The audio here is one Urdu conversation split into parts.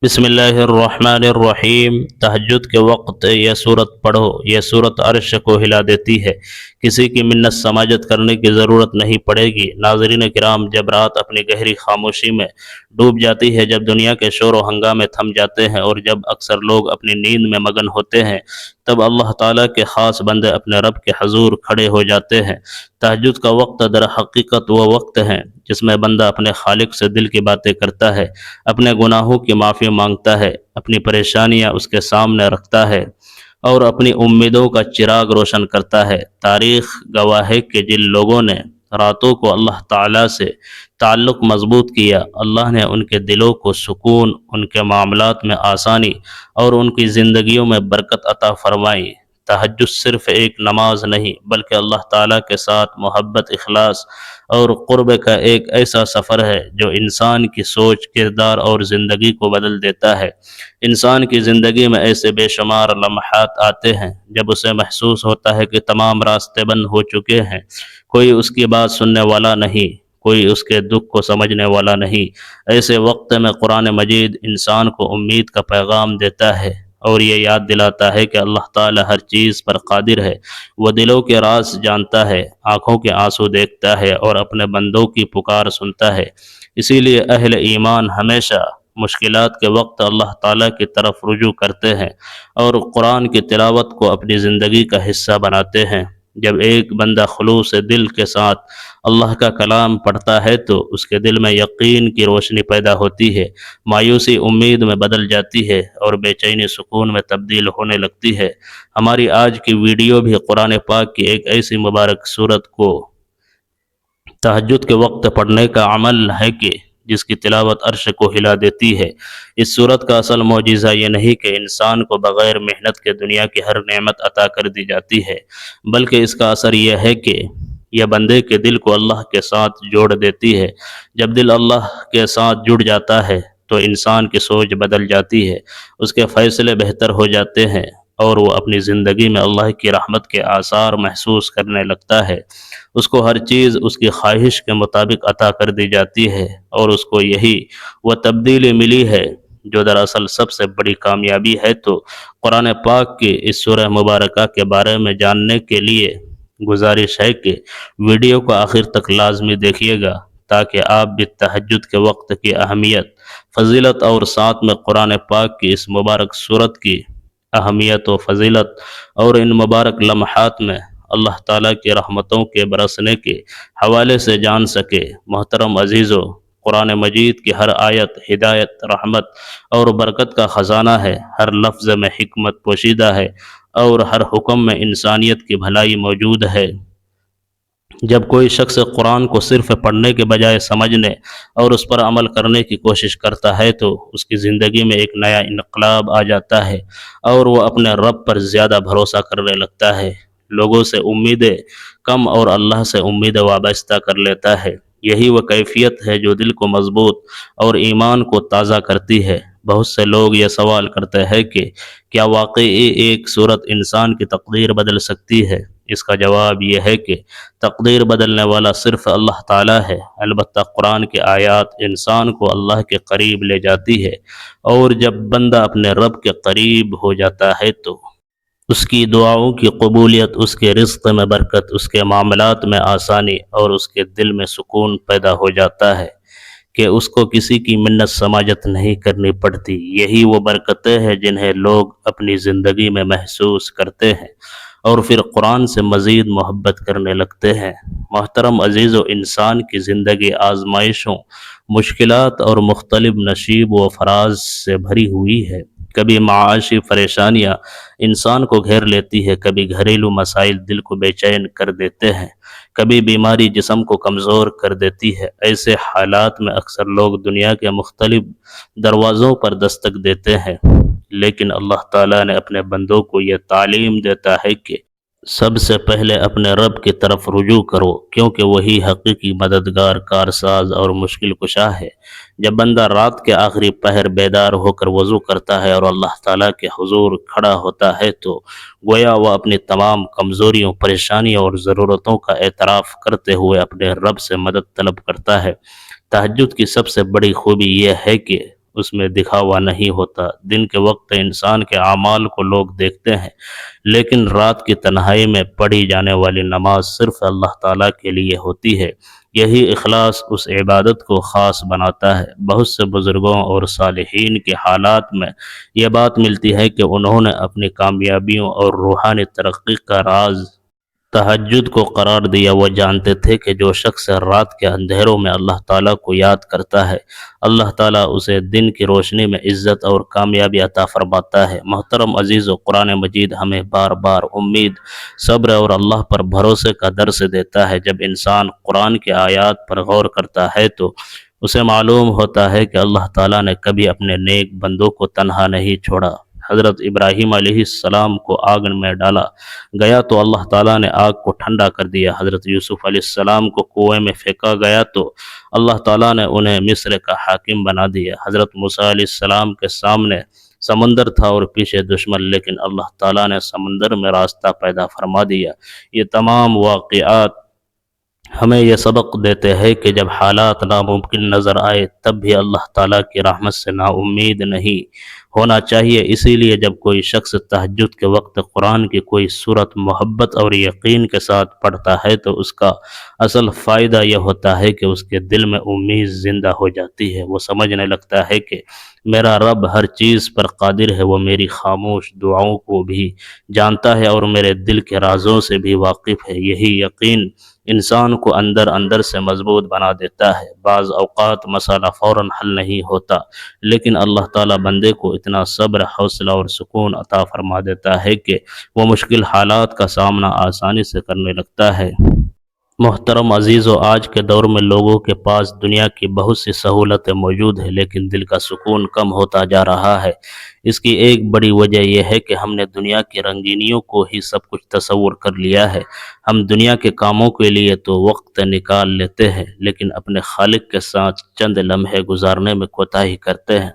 بسم اللہ الرحمن الرحیم۔ تہجد کے وقت یہ صورت پڑھو، یہ صورت عرش کو ہلا دیتی ہے، کسی کی منت سماجت کرنے کی ضرورت نہیں پڑے گی۔ ناظرین کرام، جب رات اپنی گہری خاموشی میں ڈوب جاتی ہے، جب دنیا کے شور و ہنگامے تھم جاتے ہیں اور جب اکثر لوگ اپنی نیند میں مگن ہوتے ہیں، تب اللہ تعالیٰ کے خاص بندے اپنے رب کے حضور کھڑے ہو جاتے ہیں۔ تہجد کا وقت در حقیقت وہ وقت ہے جس میں بندہ اپنے خالق سے دل کی باتیں کرتا ہے، اپنے گناہوں کی معافی مانگتا ہے، اپنی پریشانیاں اس کے سامنے رکھتا ہے اور اپنی امیدوں کا چراغ روشن کرتا ہے۔ تاریخ گواہ ہے کہ جن لوگوں نے راتوں کو اللہ تعالیٰ سے تعلق مضبوط کیا، اللہ نے ان کے دلوں کو سکون، ان کے معاملات میں آسانی اور ان کی زندگیوں میں برکت عطا فرمائی۔ تہجد صرف ایک نماز نہیں بلکہ اللہ تعالیٰ کے ساتھ محبت، اخلاص اور قرب کا ایک ایسا سفر ہے جو انسان کی سوچ، کردار اور زندگی کو بدل دیتا ہے۔ انسان کی زندگی میں ایسے بے شمار لمحات آتے ہیں جب اسے محسوس ہوتا ہے کہ تمام راستے بند ہو چکے ہیں، کوئی اس کی بات سننے والا نہیں، کوئی اس کے دکھ کو سمجھنے والا نہیں۔ ایسے وقت میں قرآن مجید انسان کو امید کا پیغام دیتا ہے اور یہ یاد دلاتا ہے کہ اللہ تعالی ہر چیز پر قادر ہے۔ وہ دلوں کے راز جانتا ہے، آنکھوں کے آنسو دیکھتا ہے اور اپنے بندوں کی پکار سنتا ہے۔ اسی لیے اہل ایمان ہمیشہ مشکلات کے وقت اللہ تعالیٰ کی طرف رجوع کرتے ہیں اور قرآن کی تلاوت کو اپنی زندگی کا حصہ بناتے ہیں۔ جب ایک بندہ خلوص دل کے ساتھ اللہ کا کلام پڑھتا ہے تو اس کے دل میں یقین کی روشنی پیدا ہوتی ہے، مایوسی امید میں بدل جاتی ہے اور بے چینی سکون میں تبدیل ہونے لگتی ہے۔ ہماری آج کی ویڈیو بھی قرآن پاک کی ایک ایسی مبارک صورت کو تہجد کے وقت پڑھنے کا عمل ہے کہ جس کی تلاوت عرش کو ہلا دیتی ہے۔ اس صورت کا اصل معجزہ یہ نہیں کہ انسان کو بغیر محنت کے دنیا کی ہر نعمت عطا کر دی جاتی ہے، بلکہ اس کا اثر یہ ہے کہ یہ بندے کے دل کو اللہ کے ساتھ جوڑ دیتی ہے۔ جب دل اللہ کے ساتھ جڑ جاتا ہے تو انسان کی سوچ بدل جاتی ہے، اس کے فیصلے بہتر ہو جاتے ہیں اور وہ اپنی زندگی میں اللہ کی رحمت کے آثار محسوس کرنے لگتا ہے۔ اس کو ہر چیز اس کی خواہش کے مطابق عطا کر دی جاتی ہے اور اس کو یہی وہ تبدیلی ملی ہے جو دراصل سب سے بڑی کامیابی ہے۔ تو قرآن پاک کی اس سورہ مبارکہ کے بارے میں جاننے کے لیے گزارش ہے کہ ویڈیو کو آخر تک لازمی دیکھیے گا تاکہ آپ بھی تہجد کے وقت کی اہمیت، فضیلت اور ساتھ میں قرآن پاک کی اس مبارک سورت کی اہمیت و فضیلت اور ان مبارک لمحات میں اللہ تعالیٰ کی رحمتوں کے برسنے کے حوالے سے جان سکے۔ محترم عزیزو، قرآن مجید کی ہر آیت ہدایت، رحمت اور برکت کا خزانہ ہے، ہر لفظ میں حکمت پوشیدہ ہے اور ہر حکم میں انسانیت کی بھلائی موجود ہے۔ جب کوئی شخص قرآن کو صرف پڑھنے کے بجائے سمجھنے اور اس پر عمل کرنے کی کوشش کرتا ہے تو اس کی زندگی میں ایک نیا انقلاب آ جاتا ہے اور وہ اپنے رب پر زیادہ بھروسہ کرنے لگتا ہے، لوگوں سے امیدیں کم اور اللہ سے امیدیں وابستہ کر لیتا ہے۔ یہی وہ کیفیت ہے جو دل کو مضبوط اور ایمان کو تازہ کرتی ہے۔ بہت سے لوگ یہ سوال کرتے ہیں کہ کیا واقعی ایک صورت انسان کی تقدیر بدل سکتی ہے؟ اس کا جواب یہ ہے کہ تقدیر بدلنے والا صرف اللہ تعالیٰ ہے، البتہ قرآن کی آیات انسان کو اللہ کے قریب لے جاتی ہے اور جب بندہ اپنے رب کے قریب ہو جاتا ہے تو اس کی دعاؤں کی قبولیت، اس کے رزق میں برکت، اس کے معاملات میں آسانی اور اس کے دل میں سکون پیدا ہو جاتا ہے کہ اس کو کسی کی منت سماجت نہیں کرنی پڑتی۔ یہی وہ برکتیں ہیں جنہیں لوگ اپنی زندگی میں محسوس کرتے ہیں اور پھر قرآن سے مزید محبت کرنے لگتے ہیں۔ محترم عزیزو، انسان کی زندگی آزمائشوں، مشکلات اور مختلف نشیب و فراز سے بھری ہوئی ہے۔ کبھی معاشی پریشانیاں انسان کو گھیر لیتی ہے، کبھی گھریلو مسائل دل کو بے چین کر دیتے ہیں، کبھی بیماری جسم کو کمزور کر دیتی ہے۔ ایسے حالات میں اکثر لوگ دنیا کے مختلف دروازوں پر دستک دیتے ہیں، لیکن اللہ تعالیٰ نے اپنے بندوں کو یہ تعلیم دیتا ہے کہ سب سے پہلے اپنے رب کی طرف رجوع کرو، کیونکہ وہی حقیقی مددگار، کارساز اور مشکل کشا ہے۔ جب بندہ رات کے آخری پہر بیدار ہو کر وضو کرتا ہے اور اللہ تعالیٰ کے حضور کھڑا ہوتا ہے تو گویا وہ اپنی تمام کمزوریوں، پریشانیوں اور ضرورتوں کا اعتراف کرتے ہوئے اپنے رب سے مدد طلب کرتا ہے۔ تہجد کی سب سے بڑی خوبی یہ ہے کہ اس میں دکھاوا نہیں ہوتا۔ دن کے وقت انسان کے اعمال کو لوگ دیکھتے ہیں، لیکن رات کی تنہائی میں پڑھی جانے والی نماز صرف اللہ تعالیٰ کے لیے ہوتی ہے۔ یہی اخلاص اس عبادت کو خاص بناتا ہے۔ بہت سے بزرگوں اور صالحین کے حالات میں یہ بات ملتی ہے کہ انہوں نے اپنی کامیابیوں اور روحانی ترقی کا راز تہجد کو قرار دیا۔ وہ جانتے تھے کہ جو شخص رات کے اندھیروں میں اللہ تعالیٰ کو یاد کرتا ہے، اللہ تعالیٰ اسے دن کی روشنی میں عزت اور کامیابی عطا فرماتا ہے۔ محترم عزیز، و قرآن مجید ہمیں بار بار امید، صبر اور اللہ پر بھروسے کا درس دیتا ہے۔ جب انسان قرآن کی آیات پر غور کرتا ہے تو اسے معلوم ہوتا ہے کہ اللہ تعالیٰ نے کبھی اپنے نیک بندوں کو تنہا نہیں چھوڑا۔ حضرت ابراہیم علیہ السلام کو آگ میں ڈالا گیا تو اللہ تعالیٰ نے آگ کو ٹھنڈا کر دیا۔ حضرت یوسف علیہ السلام کو کنویں میں پھینکا گیا تو اللہ تعالیٰ نے انہیں مصر کا حاکم بنا دیا۔ حضرت موسیٰ علیہ السلام کے سامنے سمندر تھا اور پیچھے دشمن، لیکن اللہ تعالیٰ نے سمندر میں راستہ پیدا فرما دیا۔ یہ تمام واقعات ہمیں یہ سبق دیتے ہیں کہ جب حالات ناممکن نظر آئے تب بھی اللہ تعالیٰ کی رحمت سے نا امید نہیں ہونا چاہیے۔ اسی لیے جب کوئی شخص تہجد کے وقت قرآن کی کوئی سورت محبت اور یقین کے ساتھ پڑھتا ہے تو اس کا اصل فائدہ یہ ہوتا ہے کہ اس کے دل میں امید زندہ ہو جاتی ہے۔ وہ سمجھنے لگتا ہے کہ میرا رب ہر چیز پر قادر ہے، وہ میری خاموش دعاؤں کو بھی جانتا ہے اور میرے دل کے رازوں سے بھی واقف ہے۔ یہی یقین انسان کو اندر اندر سے مضبوط بنا دیتا ہے۔ بعض اوقات مسئلہ فوراً حل نہیں ہوتا، لیکن اللہ تعالیٰ بندے کو اتنا صبر، حوصلہ اور سکون عطا فرما دیتا ہے کہ وہ مشکل حالات کا سامنا آسانی سے کرنے لگتا ہے۔ محترم عزیزو، آج کے دور میں لوگوں کے پاس دنیا کی بہت سی سہولتیں موجود ہیں، لیکن دل کا سکون کم ہوتا جا رہا ہے۔ اس کی ایک بڑی وجہ یہ ہے کہ ہم نے دنیا کی رنگینیوں کو ہی سب کچھ تصور کر لیا ہے۔ ہم دنیا کے کاموں کے لیے تو وقت نکال لیتے ہیں، لیکن اپنے خالق کے ساتھ چند لمحے گزارنے میں کوتاہی کرتے ہیں۔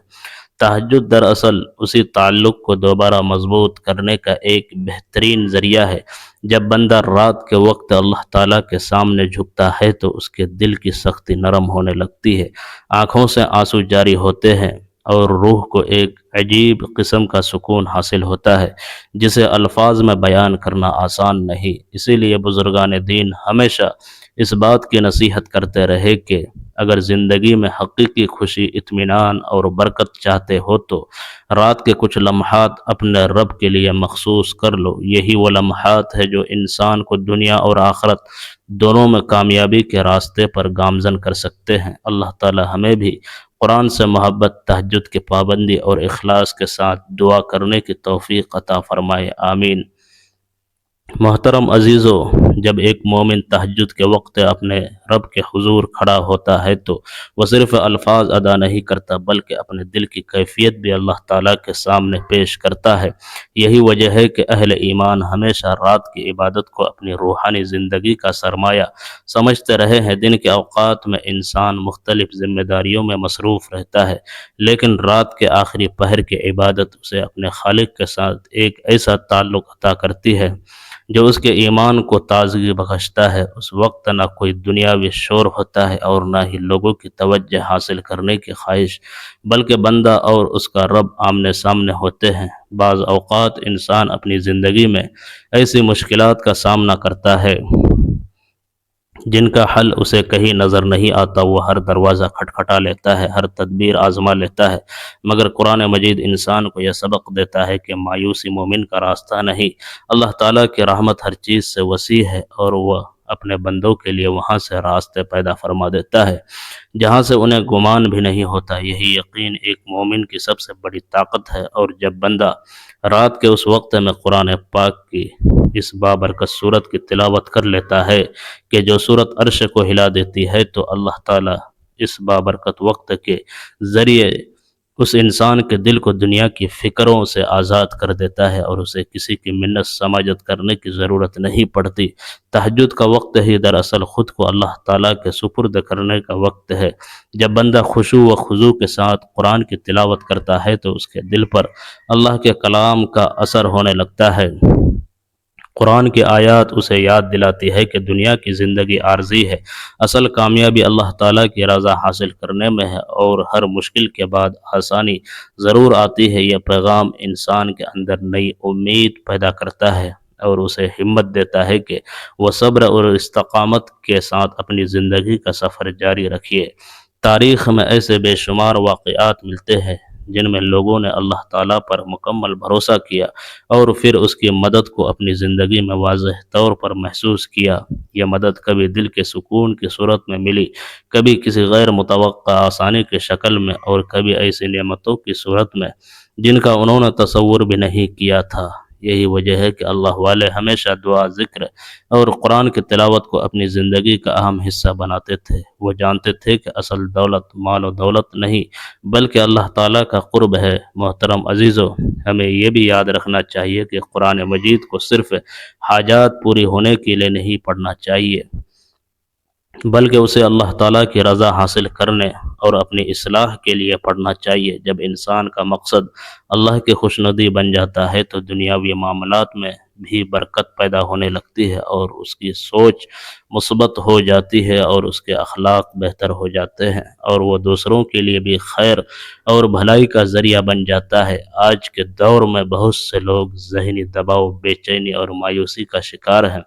تہجد دراصل اسی تعلق کو دوبارہ مضبوط کرنے کا ایک بہترین ذریعہ ہے۔ جب بندہ رات کے وقت اللہ تعالیٰ کے سامنے جھکتا ہے تو اس کے دل کی سختی نرم ہونے لگتی ہے، آنکھوں سے آنسو جاری ہوتے ہیں اور روح کو ایک عجیب قسم کا سکون حاصل ہوتا ہے جسے الفاظ میں بیان کرنا آسان نہیں۔ اسی لیے بزرگان دین ہمیشہ اس بات کی نصیحت کرتے رہے کہ اگر زندگی میں حقیقی خوشی، اطمینان اور برکت چاہتے ہو تو رات کے کچھ لمحات اپنے رب کے لیے مخصوص کر لو۔ یہی وہ لمحات ہے جو انسان کو دنیا اور آخرت دونوں میں کامیابی کے راستے پر گامزن کر سکتے ہیں۔ اللہ تعالی ہمیں بھی قرآن سے محبت، تہجد کی پابندی اور اخلاص کے ساتھ دعا کرنے کی توفیق عطا فرمائے، آمین۔ محترم عزیزو، جب ایک مومن تہجد کے وقت اپنے رب کے حضور کھڑا ہوتا ہے تو وہ صرف الفاظ ادا نہیں کرتا بلکہ اپنے دل کی کیفیت بھی اللہ تعالیٰ کے سامنے پیش کرتا ہے۔ یہی وجہ ہے کہ اہل ایمان ہمیشہ رات کی عبادت کو اپنی روحانی زندگی کا سرمایہ سمجھتے رہے ہیں۔ دن کے اوقات میں انسان مختلف ذمہ داریوں میں مصروف رہتا ہے، لیکن رات کے آخری پہر کی عبادت اسے اپنے خالق کے ساتھ ایک ایسا تعلق عطا کرتی ہے جو اس کے ایمان کو تازگی بخشتا ہے۔ اس وقت نہ کوئی دنیاوی شور ہوتا ہے اور نہ ہی لوگوں کی توجہ حاصل کرنے کی خواہش، بلکہ بندہ اور اس کا رب آمنے سامنے ہوتے ہیں۔ بعض اوقات انسان اپنی زندگی میں ایسی مشکلات کا سامنا کرتا ہے جن کا حل اسے کہیں نظر نہیں آتا۔ وہ ہر دروازہ کھٹکھٹا لیتا ہے، ہر تدبیر آزما لیتا ہے، مگر قرآن مجید انسان کو یہ سبق دیتا ہے کہ مایوسی مومن کا راستہ نہیں۔ اللہ تعالیٰ کی رحمت ہر چیز سے وسیع ہے اور وہ اپنے بندوں کے لیے وہاں سے راستے پیدا فرما دیتا ہے جہاں سے انہیں گمان بھی نہیں ہوتا۔ یہی یقین ایک مومن کی سب سے بڑی طاقت ہے، اور جب بندہ رات کے اس وقت میں قرآن پاک کی اس بابرکت صورت کی تلاوت کر لیتا ہے کہ جو صورت عرش کو ہلا دیتی ہے، تو اللہ تعالیٰ اس بابرکت وقت کے ذریعے اس انسان کے دل کو دنیا کی فکروں سے آزاد کر دیتا ہے اور اسے کسی کی منت سماجت کرنے کی ضرورت نہیں پڑتی۔ تہجد کا وقت ہی دراصل خود کو اللہ تعالیٰ کے سپرد کرنے کا وقت ہے۔ جب بندہ خشوع و خضوع کے ساتھ قرآن کی تلاوت کرتا ہے تو اس کے دل پر اللہ کے کلام کا اثر ہونے لگتا ہے۔ قرآن کی آیات اسے یاد دلاتی ہے کہ دنیا کی زندگی عارضی ہے، اصل کامیابی اللہ تعالیٰ کی رضا حاصل کرنے میں ہے، اور ہر مشکل کے بعد آسانی ضرور آتی ہے۔ یہ پیغام انسان کے اندر نئی امید پیدا کرتا ہے اور اسے ہمت دیتا ہے کہ وہ صبر اور استقامت کے ساتھ اپنی زندگی کا سفر جاری رکھے۔ تاریخ میں ایسے بے شمار واقعات ملتے ہیں جن میں لوگوں نے اللہ تعالیٰ پر مکمل بھروسہ کیا اور پھر اس کی مدد کو اپنی زندگی میں واضح طور پر محسوس کیا۔ یہ مدد کبھی دل کے سکون کی صورت میں ملی، کبھی کسی غیر متوقع آسانی کی شکل میں، اور کبھی ایسی نعمتوں کی صورت میں جن کا انہوں نے تصور بھی نہیں کیا تھا۔ یہی وجہ ہے کہ اللہ والے ہمیشہ دعا، ذکر اور قرآن کی تلاوت کو اپنی زندگی کا اہم حصہ بناتے تھے۔ وہ جانتے تھے کہ اصل دولت مال و دولت نہیں بلکہ اللہ تعالیٰ کا قرب ہے۔ محترم عزیزو، ہمیں یہ بھی یاد رکھنا چاہیے کہ قرآن مجید کو صرف حاجات پوری ہونے کے لیے نہیں پڑھنا چاہیے، بلکہ اسے اللہ تعالیٰ کی رضا حاصل کرنے اور اپنی اصلاح کے لیے پڑھنا چاہیے۔ جب انسان کا مقصد اللہ کی خوشنودی بن جاتا ہے تو دنیاوی معاملات میں بھی برکت پیدا ہونے لگتی ہے، اور اس کی سوچ مثبت ہو جاتی ہے، اور اس کے اخلاق بہتر ہو جاتے ہیں، اور وہ دوسروں کے لیے بھی خیر اور بھلائی کا ذریعہ بن جاتا ہے۔ آج کے دور میں بہت سے لوگ ذہنی دباؤ، بے چینی اور مایوسی کا شکار ہیں۔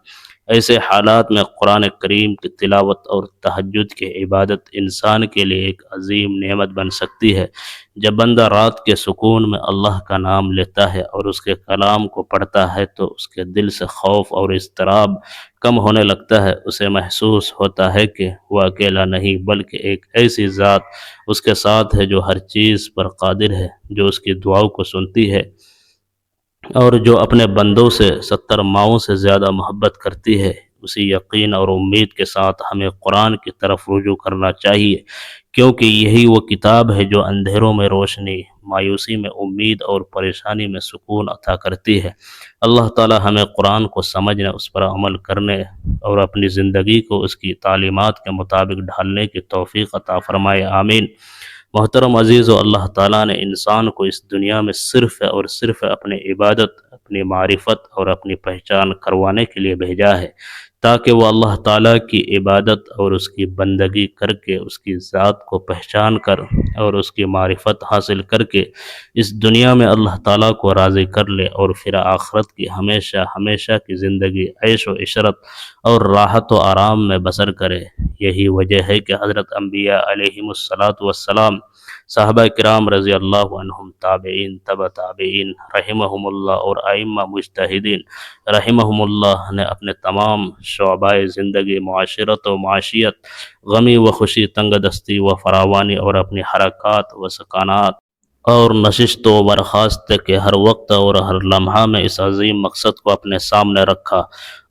ایسے حالات میں قرآن کریم کی تلاوت اور تہجد کی عبادت انسان کے لیے ایک عظیم نعمت بن سکتی ہے۔ جب بندہ رات کے سکون میں اللہ کا نام لیتا ہے اور اس کے کلام کو پڑھتا ہے تو اس کے دل سے خوف اور اضطراب کم ہونے لگتا ہے۔ اسے محسوس ہوتا ہے کہ وہ اکیلا نہیں بلکہ ایک ایسی ذات اس کے ساتھ ہے جو ہر چیز پر قادر ہے، جو اس کی دعاؤں کو سنتی ہے اور جو اپنے بندوں سے 70 ماؤں سے زیادہ محبت کرتی ہے۔ اسی یقین اور امید کے ساتھ ہمیں قرآن کی طرف رجوع کرنا چاہیے، کیونکہ یہی وہ کتاب ہے جو اندھیروں میں روشنی، مایوسی میں امید اور پریشانی میں سکون عطا کرتی ہے۔ اللہ تعالی ہمیں قرآن کو سمجھنے، اس پر عمل کرنے اور اپنی زندگی کو اس کی تعلیمات کے مطابق ڈھالنے کی توفیق عطا فرمائے، آمین۔ محترم عزیزو، اللہ تعالیٰ نے انسان کو اس دنیا میں صرف اور صرف اپنی عبادت، اپنی معرفت اور اپنی پہچان کروانے کے لیے بھیجا ہے، تاکہ وہ اللہ تعالیٰ کی عبادت اور اس کی بندگی کر کے اس کی ذات کو پہچان کر اور اس کی معرفت حاصل کر کے اس دنیا میں اللہ تعالیٰ کو راضی کر لے، اور پھر آخرت کی ہمیشہ ہمیشہ کی زندگی عیش و عشرت اور راحت و آرام میں بسر کرے۔ یہی وجہ ہے کہ حضرت انبیاء علیہم السلام، صحابہ کرام رضی اللہ عنہم، تابعین، تبع تابعین رحمہم اللہ، اور ائمہ مجتہدین رحمہم اللہ نے اپنے تمام شعبۂ زندگی، معاشرت و معاشیت، غمی و خوشی، تنگ دستی و فراوانی، اور اپنی حرکات و سکانات اور نشست و برخاست کے ہر وقت اور ہر لمحہ میں اس عظیم مقصد کو اپنے سامنے رکھا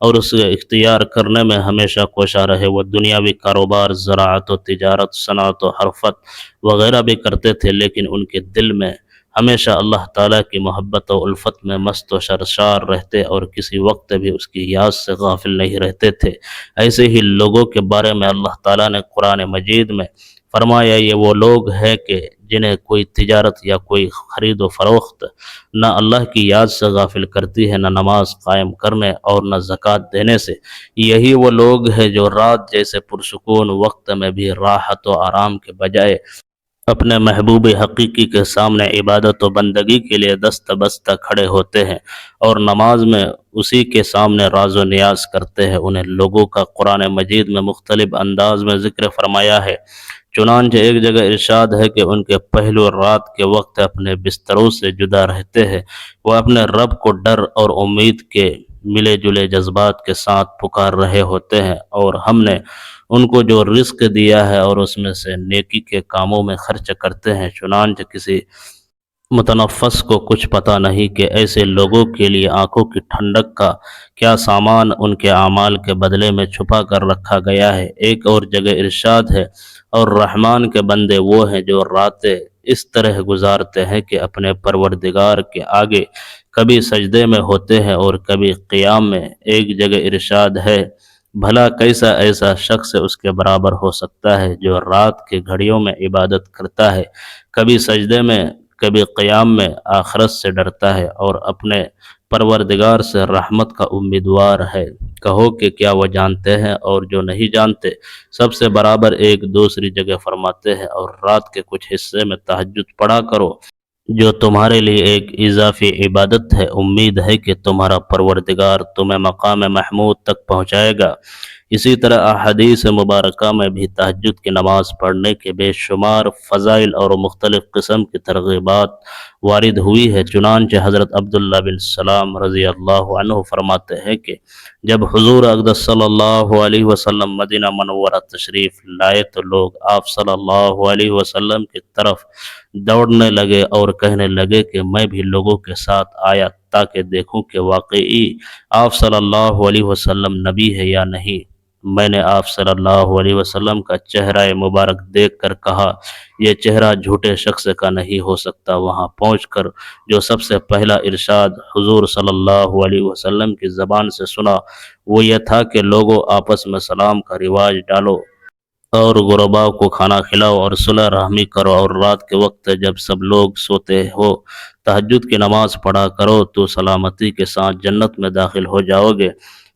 اور اسے اختیار کرنے میں ہمیشہ کوشاں رہے۔ وہ دنیاوی کاروبار، زراعت و تجارت، صنعت و حرفت وغیرہ بھی کرتے تھے، لیکن ان کے دل میں ہمیشہ اللہ تعالیٰ کی محبت و الفت میں مست و سرشار رہتے اور کسی وقت بھی اس کی یاد سے غافل نہیں رہتے تھے۔ ایسے ہی لوگوں کے بارے میں اللہ تعالیٰ نے قرآن مجید میں فرمایا، یہ وہ لوگ ہیں کہ جنہیں کوئی تجارت یا کوئی خرید و فروخت نہ اللہ کی یاد سے غافل کرتی ہے، نہ نماز قائم کرنے اور نہ زکوٰۃ دینے سے۔ یہی وہ لوگ ہیں جو رات جیسے پرسکون وقت میں بھی راحت و آرام کے بجائے اپنے محبوب حقیقی کے سامنے عبادت و بندگی کے لیے دست بستہ کھڑے ہوتے ہیں اور نماز میں اسی کے سامنے راز و نیاز کرتے ہیں۔ انہیں لوگوں کا قرآن مجید میں مختلف انداز میں ذکر فرمایا ہے۔ چنانچہ ایک جگہ ارشاد ہے کہ ان کے پہلو رات کے وقت اپنے بستروں سے جدا رہتے ہیں، وہ اپنے رب کو ڈر اور امید کے ملے جلے جذبات کے ساتھ پکار رہے ہوتے ہیں، اور ہم نے ان کو جو رزق دیا ہے اور اس میں سے نیکی کے کاموں میں خرچ کرتے ہیں۔ چنانچہ کسی متنفس کو کچھ پتہ نہیں کہ ایسے لوگوں کے لیے آنکھوں کی ٹھنڈک کا کیا سامان ان کے اعمال کے بدلے میں چھپا کر رکھا گیا ہے۔ ایک اور جگہ ارشاد ہے، اور رحمان کے بندے وہ ہیں جو راتیں اس طرح گزارتے ہیں کہ اپنے پروردگار کے آگے کبھی سجدے میں ہوتے ہیں اور کبھی قیام میں۔ ایک جگہ ارشاد ہے، بھلا کیسا ایسا شخص اس کے برابر ہو سکتا ہے جو رات کی گھڑیوں میں عبادت کرتا ہے، کبھی سجدے میں، کبھی قیام میں آخرت سے ڈرتا ہے اور اپنے پروردگار سے رحمت کا امیدوار ہے۔ کہو کہ کیا وہ جانتے ہیں؟ اور جو نہیں جانتے سب سے برابر ایک دوسری جگہ فرماتے ہیں، اور رات کے کچھ حصے میں تہجد پڑھا کرو جو تمہارے لیے ایک اضافی عبادت ہے۔ امید ہے کہ تمہارا پروردگار تمہیں مقام محمود تک پہنچائے گا۔ اسی طرح احادیث مبارکہ میں بھی تہجد کی نماز پڑھنے کے بے شمار فضائل اور مختلف قسم کی ترغیبات وارد ہوئی ہے۔ چنانچہ حضرت عبداللہ بن سلام رضی اللہ عنہ فرماتے ہیں کہ جب حضور اقدس صلی اللہ علیہ وسلم مدینہ منورہ تشریف لائے تو لوگ آپ صلی اللہ علیہ وسلم کی طرف دوڑنے لگے اور کہنے لگے کہ میں بھی لوگوں کے ساتھ آیا تاکہ دیکھوں کہ واقعی آپ صلی اللہ علیہ وسلم نبی ہے یا نہیں۔ میں نے آپ صلی اللہ علیہ وسلم کا چہرہ مبارک دیکھ کر کہا یہ چہرہ جھوٹے شخص کا نہیں ہو سکتا۔ وہاں پہنچ کر جو سب سے پہلا ارشاد حضور صلی اللہ علیہ وسلم کی زبان سے سنا وہ یہ تھا کہ لوگوں آپس میں سلام کا رواج ڈالو اور غرباء کو کھانا کھلاؤ اور صلح رحمی کرو، اور رات کے وقت جب سب لوگ سوتے ہو تہجد کی نماز پڑھا کرو تو سلامتی کے ساتھ جنت میں داخل ہو جاؤ گے۔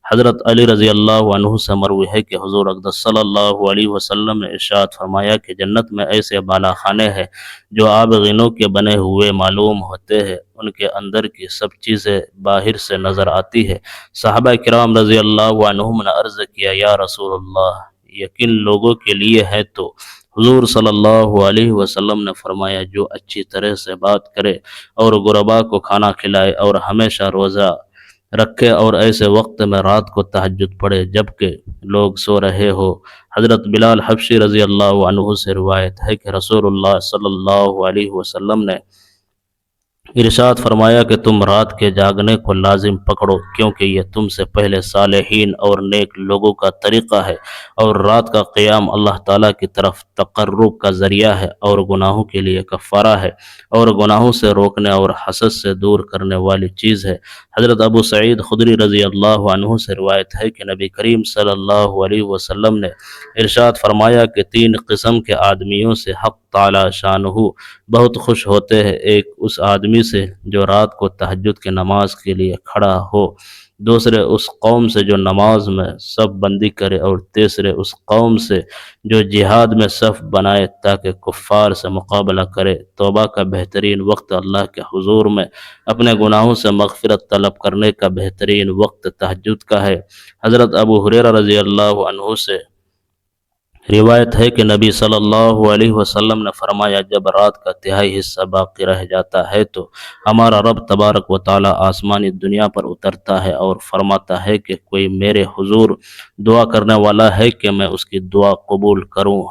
حضرت علی رضی اللہ عنہ سے مروی ہے کہ حضور اقدس صلی اللہ علیہ وسلم نے ارشاد فرمایا کہ جنت میں ایسے بالا خانے ہیں جو آب غنوں کے بنے ہوئے معلوم ہوتے ہیں، ان کے اندر کی سب چیزیں باہر سے نظر آتی ہے۔ صحابہ کرام رضی اللہ عنہم نے عرض کیا یا رسول اللہ یہ کن لوگوں کے لیے ہے؟ تو حضور صلی اللہ علیہ وسلم نے فرمایا جو اچھی طرح سے بات کرے اور غرباء کو کھانا کھلائے اور ہمیشہ روزہ رکھے اور ایسے وقت میں رات کو تہجد پڑھے جبکہ لوگ سو رہے ہو۔ حضرت بلال حبشی رضی اللہ عنہ سے روایت ہے کہ رسول اللہ صلی اللہ علیہ وسلم نے ارشاد فرمایا کہ تم رات کے جاگنے کو لازم پکڑو کیونکہ یہ تم سے پہلے صالحین اور نیک لوگوں کا طریقہ ہے، اور رات کا قیام اللہ تعالیٰ کی طرف تقرب کا ذریعہ ہے اور گناہوں کے لیے کفارہ ہے اور گناہوں سے روکنے اور حسد سے دور کرنے والی چیز ہے۔ حضرت ابو سعید خدری رضی اللہ عنہ سے روایت ہے کہ نبی کریم صلی اللہ علیہ وسلم نے ارشاد فرمایا کہ تین قسم کے آدمیوں سے حق تعالی شانہ بہت خوش ہوتے ہیں، ایک اس آدمی سے جو رات کو تہجد کی نماز کے لیے کھڑا ہو، دوسرے اس قوم سے جو نماز میں صف بندی کرے، اور تیسرے اس قوم سے جو جہاد میں صف بنائے تاکہ کفار سے مقابلہ کرے۔ توبہ کا بہترین وقت اللہ کے حضور میں اپنے گناہوں سے مغفرت طلب کرنے کا بہترین وقت تہجد کا ہے۔ حضرت ابو ہریرہ رضی اللہ عنہ سے روایت ہے کہ نبی صلی اللہ علیہ وسلم نے فرمایا جب رات کا تہائی حصہ باقی رہ جاتا ہے تو ہمارا رب تبارک و تعالی آسمانی دنیا پر اترتا ہے اور فرماتا ہے کہ کوئی میرے حضور دعا کرنے والا ہے کہ میں اس کی دعا قبول کروں،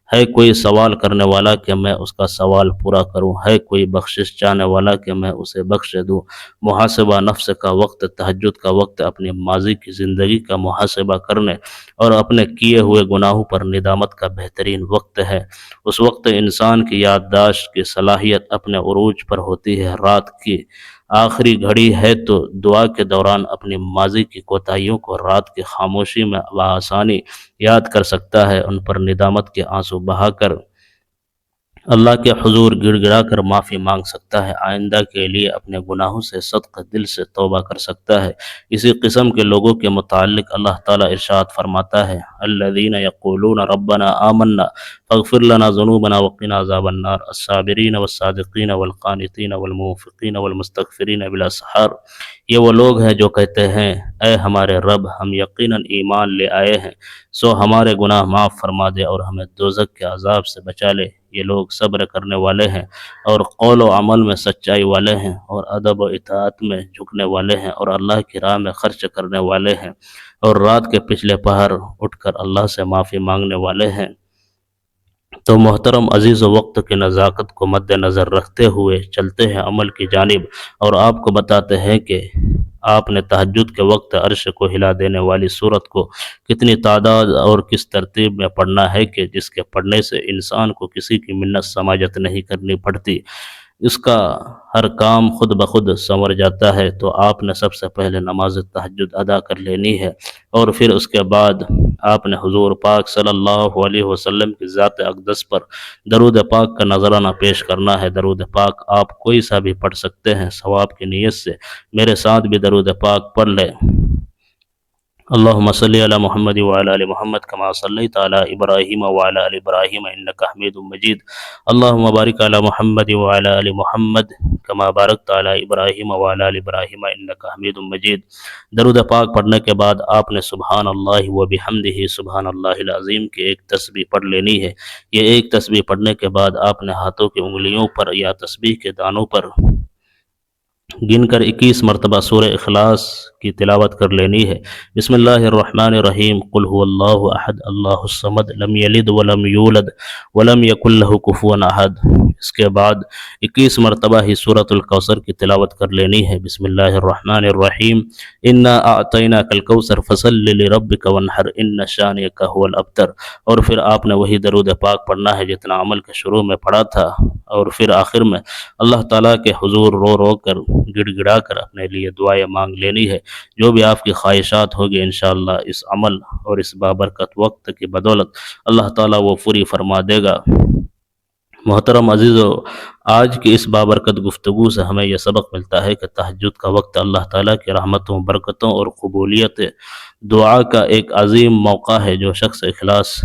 ہے کوئی سوال کرنے والا کہ میں اس کا سوال پورا کروں، ہے کوئی بخشش چاہنے والا کہ میں اسے بخش دوں۔ محاسبہ نفس کا وقت تہجد کا وقت اپنی ماضی کی زندگی کا محاسبہ کرنے اور اپنے کیے ہوئے گناہوں پر ندامت کا بہترین وقت ہے۔ اس وقت انسان کی یادداشت کی صلاحیت اپنے عروج پر ہوتی ہے۔ رات کی آخری گھڑی ہے تو دعا کے دوران اپنی ماضی کی کوتاہیوں کو رات کی خاموشی میں بآسانی یاد کر سکتا ہے، ان پر ندامت کے آنسو بہا کر اللہ کے حضور گڑ گڑا کر معافی مانگ سکتا ہے، آئندہ کے لیے اپنے گناہوں سے صدق دل سے توبہ کر سکتا ہے۔ اسی قسم کے لوگوں کے متعلق اللہ تعالیٰ ارشاد فرماتا ہے الذین یقولون ربنا آمنا فاغفر لنا ذنوبنا وقنا عذاب النار الصابرین والصادقین والقانتین والمنفقین والمستغفرین بالاسحار۔ یہ وہ لوگ ہیں جو کہتے ہیں اے ہمارے رب ہم یقیناً ایمان لے آئے ہیں سو ہمارے گناہ معاف فرما دے اور ہمیں دوزخ کے عذاب سے بچا لے۔ یہ لوگ صبر کرنے والے ہیں اور قول و عمل میں سچائی والے ہیں اور ادب و اطاعت میں جھکنے والے ہیں اور اللہ کی راہ میں خرچ کرنے والے ہیں اور رات کے پچھلے پہر اٹھ کر اللہ سے معافی مانگنے والے ہیں۔ تو محترم عزیز و وقت کی نزاکت کو مد نظر رکھتے ہوئے چلتے ہیں عمل کی جانب اور آپ کو بتاتے ہیں کہ آپ نے تہجد کے وقت عرش کو ہلا دینے والی سورت کو کتنی تعداد اور کس ترتیب میں پڑھنا ہے کہ جس کے پڑھنے سے انسان کو کسی کی منت سماجت نہیں کرنی پڑتی۔ اس کا ہر کام خود بخود سنور جاتا ہے۔ تو آپ نے سب سے پہلے نماز تہجد ادا کر لینی ہے، اور پھر اس کے بعد آپ نے حضور پاک صلی اللہ علیہ وسلم کی ذات اقدس پر درود پاک کا نذرانہ پیش کرنا ہے۔ درود پاک آپ کوئی سا بھی پڑھ سکتے ہیں ثواب کی نیت سے۔ میرے ساتھ بھی درود پاک پڑھ لیں۔ اللہم صلی علی محمد وعلی آل محمد کما صلیت علی ابراہیم وعلی آل ابراہیم انک حمید مجید۔ اللہم بارک علی محمد وعلی آل محمد کما بارکت علی ابراہیم وعلی آل ابراہیم انک حمید مجید۔ درود پاک پڑھنے کے بعد آپ نے سبحان اللہ و بحمدہ سبحان اللہ العظیم کی ایک تسبیح پڑھ لینی ہے۔ یہ ایک تسبیح پڑھنے کے بعد آپ نے ہاتھوں کی انگلیوں پر یا تسبیح کے دانوں پر گن کر 21 مرتبہ سورہ اخلاص کی تلاوت کر لینی ہے۔ بسم اللہ الرحمن الرحیم، قل هو اللہ احد اللہ الصمد لم یلد ولم یولد ولم یکن لہ کفوا احد۔ اس کے بعد 21 مرتبہ ہی سورۃ الکوثر کی تلاوت کر لینی ہے۔ بسم اللہ الرحمن الرحیم، انا اعطیناک الکوثر فصل لربک وانحر ان شانئک هو الابتر۔ اور پھر آپ نے وہی درود پاک پڑھنا ہے جتنا عمل کے شروع میں پڑھا تھا، اور پھر آخر میں اللہ تعالیٰ کے حضور رو رو کر گڑ گڑا کر اپنے لیے دعائیں مانگ لینی ہے۔ جو بھی آپ کی خواہشات ہوگی انشاءاللہ اس عمل اور اس بابرکت وقت کی بدولت اللہ تعالیٰ وہ پوری فرما دے گا۔ محترم عزیزو، آج کی اس بابرکت گفتگو سے ہمیں یہ سبق ملتا ہے کہ تہجد کا وقت اللہ تعالیٰ کی رحمتوں، برکتوں اور قبولیت دعا کا ایک عظیم موقع ہے۔ جو شخص اخلاص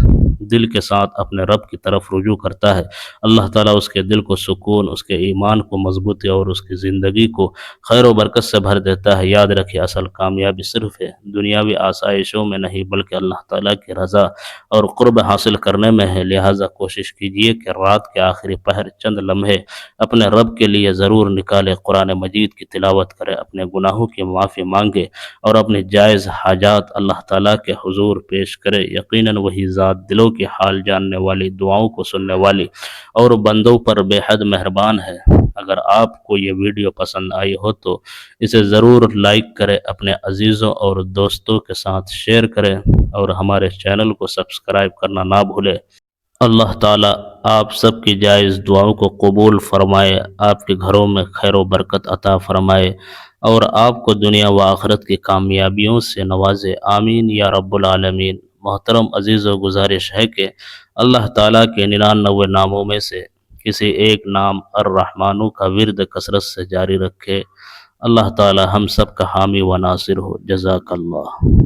دل کے ساتھ اپنے رب کی طرف رجوع کرتا ہے، اللہ تعالیٰ اس کے دل کو سکون، اس کے ایمان کو مضبوطی اور اس کی زندگی کو خیر و برکت سے بھر دیتا ہے۔ یاد رکھیے، اصل کامیابی صرف دنیاوی آسائشوں میں نہیں بلکہ اللہ تعالیٰ کی رضا اور قرب حاصل کرنے میں ہے۔ لہٰذا کوشش کیجیے کہ رات کے آخری پہر چند لمحے اپنے رب کے لیے ضرور نکالے، قرآن مجید کی تلاوت کرے، اپنے گناہوں کی معافی مانگے اور اپنی جائز حاجات اللہ تعالیٰ کے حضور پیش کرے۔ یقیناً وہی ذات دلوں کی حال جاننے والی، دعاؤں کو سننے والی اور بندوں پر بے حد مہربان ہے۔ اگر آپ کو یہ ویڈیو پسند آئی ہو تو اسے ضرور لائک کریں، اپنے عزیزوں اور دوستوں کے ساتھ شیئر کریں اور ہمارے چینل کو سبسکرائب کرنا نہ بھولیں۔ اللہ تعالیٰ آپ سب کی جائز دعاؤں کو قبول فرمائے، آپ کے گھروں میں خیر و برکت عطا فرمائے اور آپ کو دنیا و آخرت کی کامیابیوں سے نوازے، آمین یا رب العالمین۔ محترم عزیزو، گزارش ہے کہ اللہ تعالیٰ کے 99 ناموں میں سے کسی ایک نام الرحمن کا ورد کثرت سے جاری رکھے۔ اللہ تعالیٰ ہم سب کا حامی و ناصر ہو۔ جزاک اللہ۔